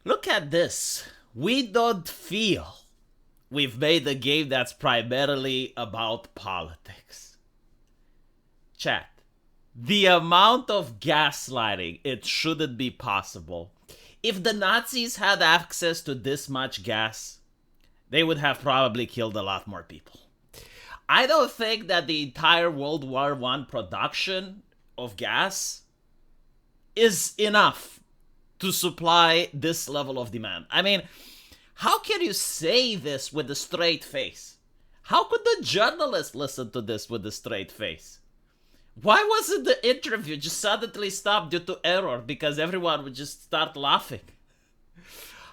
Look at this. We don't feel we've made a game that's primarily about politics. Chat. The amount of gaslighting, it shouldn't be possible. If the Nazis had access to this much gas, they would have probably killed a lot more people. I don't think that the entire World War I production of gas is enough to supply this level of demand. I mean, how can you say this with a straight face? How could the journalist listen to this with a straight face? Why wasn't the interview just suddenly stopped due to error because everyone would just start laughing?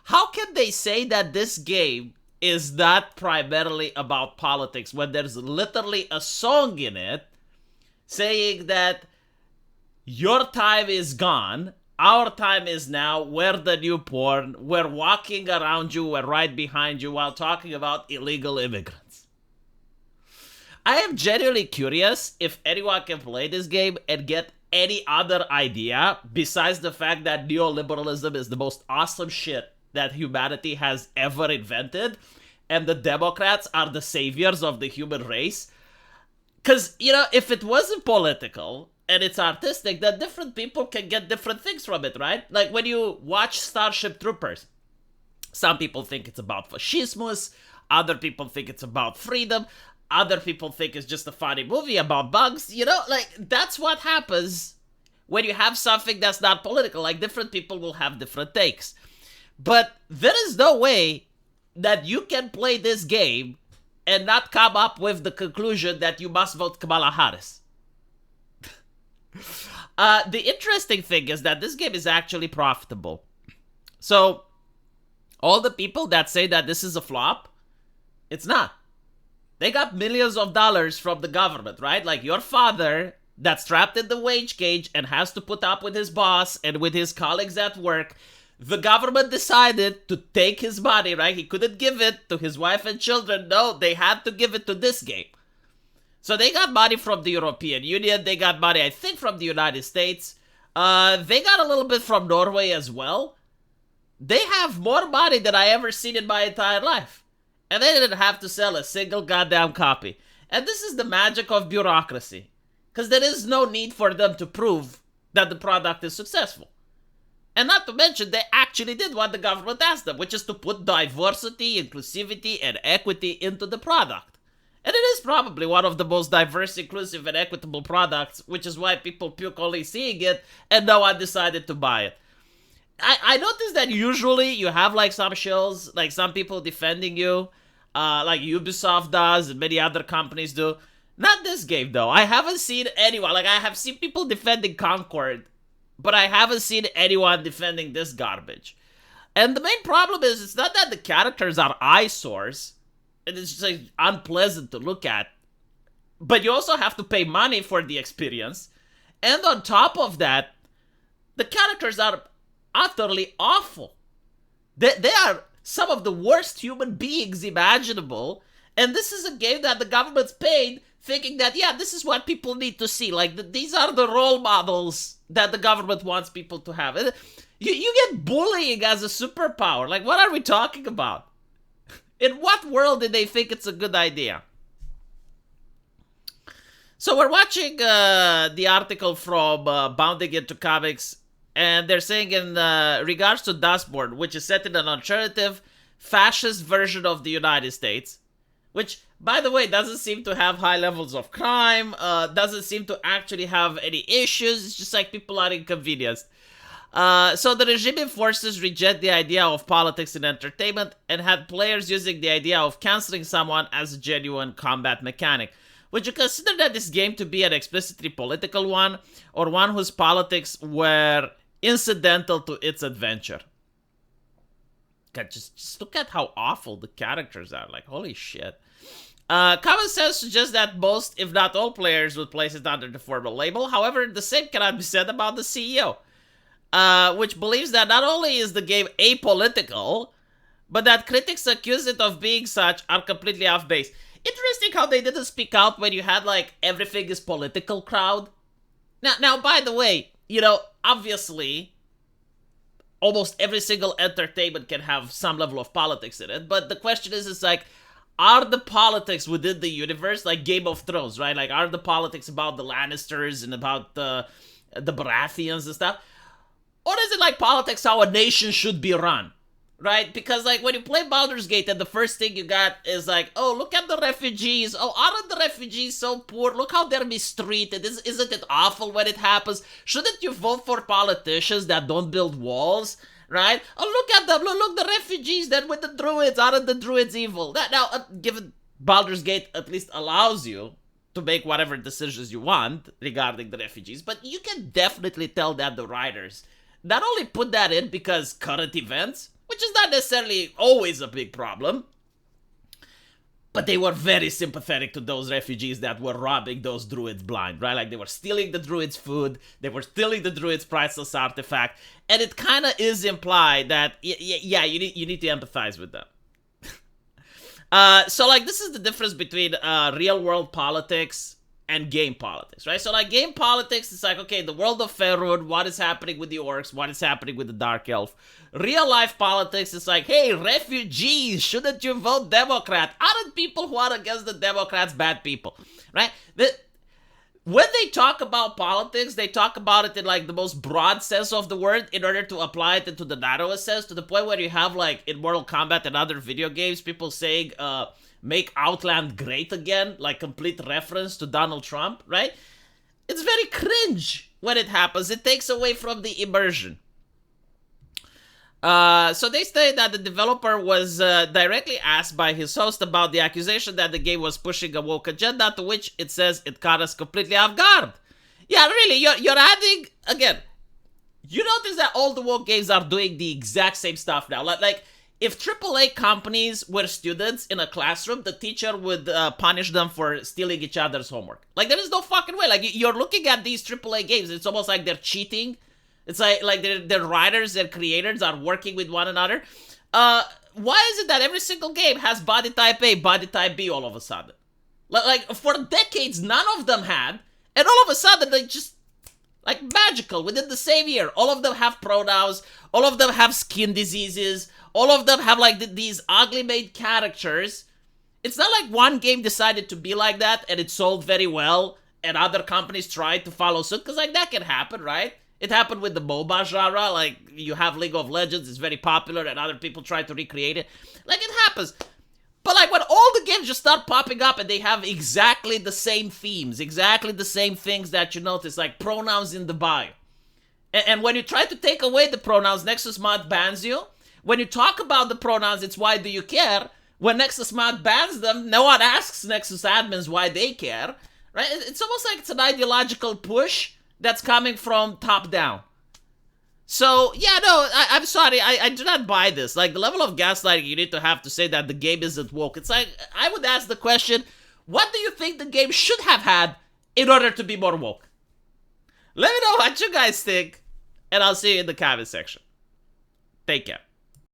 How can they say that this game is not primarily about politics when there's literally a song in it saying that your time is gone, our time is now, we're the new porn, we're walking around you, we're right behind you while talking about illegal immigrants. I am genuinely curious if anyone can play this game and get any other idea besides the fact that neoliberalism is the most awesome shit that humanity has ever invented, and the Democrats are the saviors of the human race. Because, if it wasn't political and it's artistic, then different people can get different things from it, right? Like when you watch Starship Troopers, some people think it's about fascismus, other people think it's about freedom, other people think it's just a funny movie about bugs, that's what happens when you have something that's not political. Like, different people will have different takes. But there is no way that you can play this game and not come up with the conclusion that you must vote Kamala Harris. The interesting thing is that this game is actually profitable. So, all the people that say that this is a flop, it's not. They got millions of dollars from the government, right? Like your father that's trapped in the wage cage and has to put up with his boss and with his colleagues at work. The government decided to take his money, right? He couldn't give it to his wife and children. No, they had to give it to this game. So they got money from the European Union. They got money, I think, from the United States. They got a little bit from Norway as well. They have more money than I ever seen in my entire life. And they didn't have to sell a single goddamn copy. And this is the magic of bureaucracy. Because there is no need for them to prove that the product is successful. And not to mention, they actually did what the government asked them, which is to put diversity, inclusivity, and equity into the product. And it is probably one of the most diverse, inclusive, and equitable products, which is why people puke only seeing it, and no one decided to buy it. I noticed that usually you have like some shows, like some people defending you, like Ubisoft does and many other companies do. Not this game though. I haven't seen anyone, like I have seen people defending Concord, but I haven't seen anyone defending this garbage. And the main problem is, it's not that the characters are eyesores, and it's just like unpleasant to look at, but you also have to pay money for the experience. And on top of that, the characters are utterly awful. They are some of the worst human beings imaginable, and this is a game that the government's paid thinking that, yeah, this is what people need to see. Like, these are the role models that the government wants people to have. You get bullying as a superpower. Like, what are we talking about? In what world did they think it's a good idea? So we're watching the article from Bounding Into Comics, and they're saying in regards to Dustborn, which is set in an alternative fascist version of the United States, which, by the way, doesn't seem to have high levels of crime, doesn't seem to actually have any issues. It's just like people are inconvenienced. So the regime forces reject the idea of politics in entertainment and had players using the idea of canceling someone as a genuine combat mechanic. Would you consider that this game to be an explicitly political one, or one whose politics were incidental to its adventure? God, just look at how awful the characters are. Like, holy shit. Common sense suggests that most, if not all, players would place it under the formal label. However, the same cannot be said about the CEO, which believes that not only is the game apolitical, but that critics accuse it of being such are completely off base. Interesting how they didn't speak out when you had, like, everything is political crowd. Now, by the way, obviously, almost every single entertainment can have some level of politics in it. But the question is, it's like, are the politics within the universe like Game of Thrones, right? Like, are the politics about the Lannisters and about the Baratheons and stuff? Or is it like politics how a nation should be run? Right? Because, like, when you play Baldur's Gate and the first thing you got is like, oh, look at the refugees. Oh, aren't the refugees so poor? Look how they're mistreated. Isn't it awful when it happens? Shouldn't you vote for politicians that don't build walls? Right? Oh, look at them. Look, the refugees. They're with the druids. Aren't the druids evil? Now, given Baldur's Gate at least allows you to make whatever decisions you want regarding the refugees, but you can definitely tell that the writers not only put that in because current events, which is not necessarily always a big problem, but they were very sympathetic to those refugees that were robbing those druids blind, right? Like, they were stealing the druids' food, they were stealing the druids' priceless artifact, and it kind of is implied that, yeah, you need to empathize with them. So, like, this is the difference between real-world politics and game politics, right? So, like, game politics, it's like, okay, the world of Faerun, what is happening with the orcs, what is happening with the Dark Elf. Real-life politics is like, hey, refugees, shouldn't you vote Democrat? Aren't people who are against the Democrats bad people, right? When they talk about politics, they talk about it in, like, the most broad sense of the word in order to apply it into the narrowest sense, to the point where you have, like, in Mortal Kombat and other video games, people saying, make Outland great again, like complete reference to Donald Trump, right? It's very cringe when it happens. It takes away from the immersion. So they say that the developer was directly asked by his host about the accusation that the game was pushing a woke agenda, to which it says it caught us completely off guard. Yeah, really, you're adding, again, you notice that all the woke games are doing the exact same stuff now. Like if AAA companies were students in a classroom, the teacher would punish them for stealing each other's homework. Like, there is no fucking way. Like, you're looking at these AAA games, it's almost like they're cheating. It's like their writers and creators are working with one another. Why is it that every single game has body type A, body type B all of a sudden? Like, for decades, none of them had. And all of a sudden, they just, like, magical, within the same year. All of them have pronouns. All of them have skin diseases. All of them have, like, these ugly made characters. It's not like one game decided to be like that and it sold very well and other companies tried to follow suit, because, like, that can happen, right? It happened with the MOBA genre. Like, you have League of Legends, it's very popular, and other people try to recreate it. Like, it happens. But, like, when all the games just start popping up and they have exactly the same themes, exactly the same things that you notice, like pronouns in the bio. And when you try to take away the pronouns, Nexus Mod bans you. When you talk about the pronouns, it's why do you care? When Nexus Mod bans them, no one asks Nexus admins why they care. Right? It's almost like it's an ideological push that's coming from top down. So, yeah, no, I'm sorry, I do not buy this. Like, the level of gaslighting you need to have to say that the game isn't woke. It's like, I would ask the question, what do you think the game should have had in order to be more woke? Let me know what you guys think, and I'll see you in the comment section. Take care.